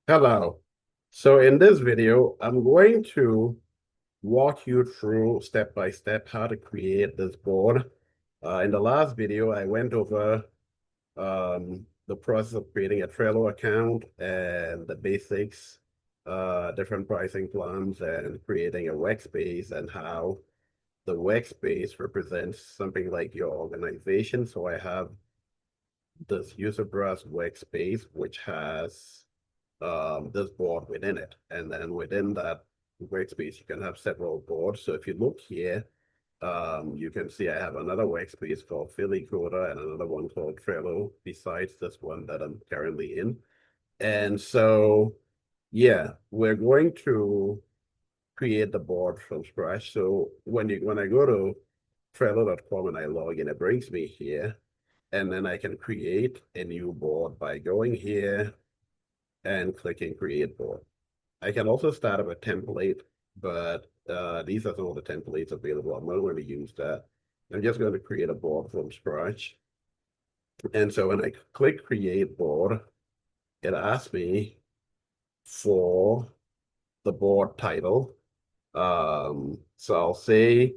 Hello. So in this video, I'm going to walk you through step by step how to create this board. In the last video, I went over the process of creating a Trello account and the basics, different pricing plans, and creating a workspace and how the workspace represents something like your organization. So I have this user browse workspace, which has this board within it. And then within that workspace, you can have several boards. So if you look here, you can see I have another workspace called Philly Coder and another one called Trello, besides this one that I'm currently in. And so, yeah, we're going to create the board from scratch. So when I go to Trello.com and I log in, it brings me here. And then I can create a new board by going here and clicking create board. I can also start up a template, but these are some of the templates available. I'm not going to use that. I'm just going to create a board from scratch. And so when I click create board, it asks me for the board title. So I'll say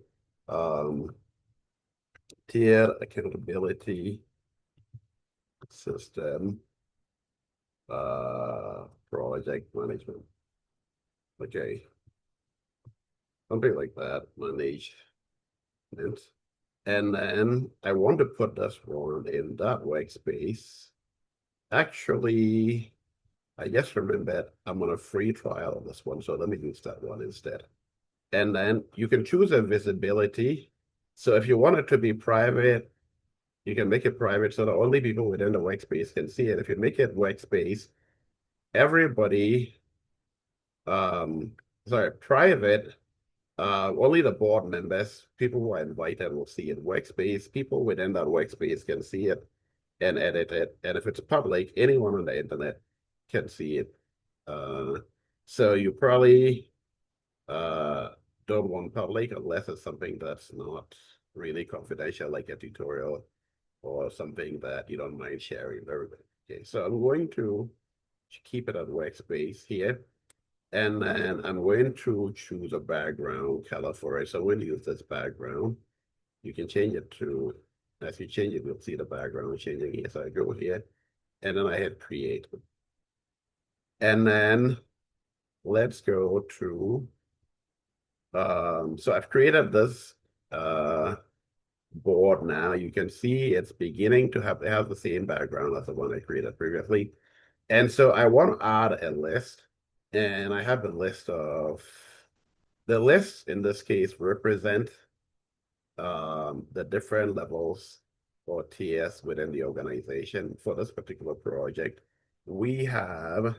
um, tiered accountability system project management. Okay, something like that. Management. And then I want to put this one in that workspace. Actually, I just remembered I'm on a free trial of this one, so let me use that one instead. And then you can choose a visibility. So if you want it to be private, you can make it private so that only people within the workspace can see it. If you make it workspace, everybody, um, sorry, private, only the board members, people who are invited will see it. Workspace, people within that workspace can see it and edit it. And if it's public, anyone on the internet can see it. Uh, so you probably uh, don't want public unless it's something that's not really confidential, like a tutorial or something that you don't mind sharing with everybody. Okay, so I'm going to keep it at workspace here. And then I'm going to choose a background color for it. So I'm going to use this background. You can change it to, as you change it, you'll see the background changing here. So I go here and then I hit create. And then let's go to, so I've created this uh, board now. You can see it's beginning to have, it has the same background as the one I created previously. And so I want to add a list. And I have a list of, the lists in this case represent the different levels or tiers within the organization. For this particular project, we have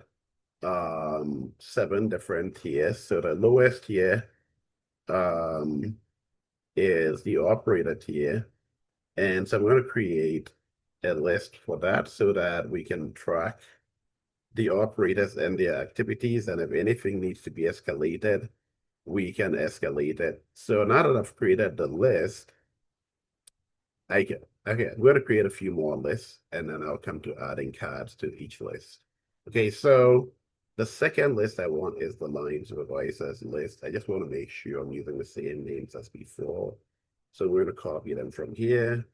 7 different tiers. So the lowest tier um, is the operator tier. And so I'm going to create a list for that so that we can track the operators and their activities. And if anything needs to be escalated, we can escalate it. So now that I've created the list, okay, I'm going to create a few more lists and then I'll come to adding cards to each list. Okay, so the second list I want is the line supervisors list. I just want to make sure I'm using the same names as before. So we're going to copy them from here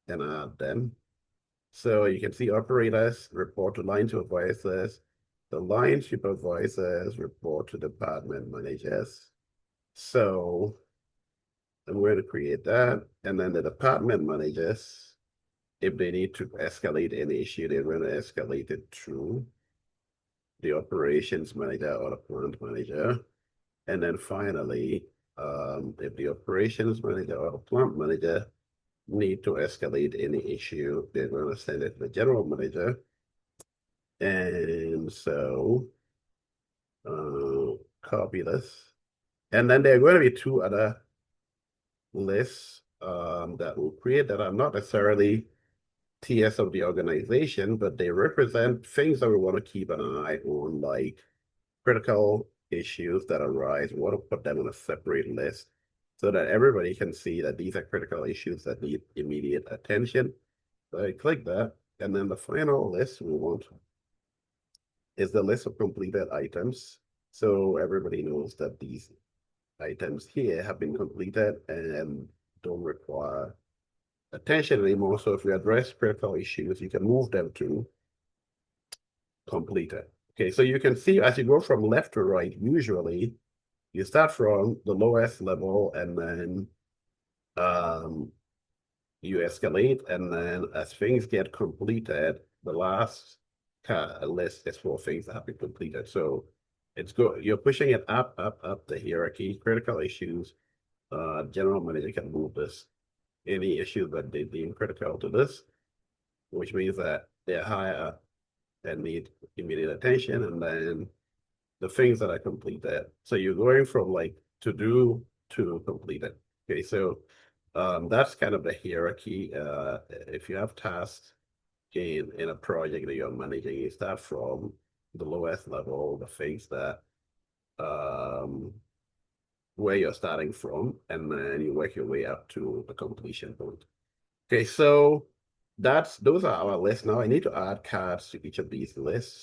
and add them. So you can see operators report to line supervisors. The line supervisors report to department managers. So I'm going to create that. And then the department managers, if they need to escalate any issue, they're going to escalate it to the operations manager or the plant manager. And then finally, if the operations manager or the plant manager need to escalate any issue, they're going to send it to the general manager. And so, copy this. And then there are going to be 2 other lists that we'll create that are not necessarily TS of the organization, but they represent things that we want to keep an eye on, like critical issues that arise. We want to put them on a separate list so that everybody can see that these are critical issues that need immediate attention. So I click that, and then the final list we want is the list of completed items. So everybody knows that these items here have been completed and don't require attention anymore. So if you address critical issues, you can move them to completed. Okay, so you can see as you go from left to right, usually you start from the lowest level and then you escalate, and then as things get completed, the last list is for things that have been completed. So it's good. You're pushing it up, up, up the hierarchy. Critical issues. General manager can move this. Any issue that they deem critical to this, which means that they're higher and need immediate attention, and then the things that are completed. So you're going from like to do to completed. Okay, so that's kind of the hierarchy. If you have tasks in a project that you're managing, you start from the lowest level, the things that where you're starting from, and then you work your way up to the completion point. Okay, so those are our lists. Now I need to add cards to each of these lists.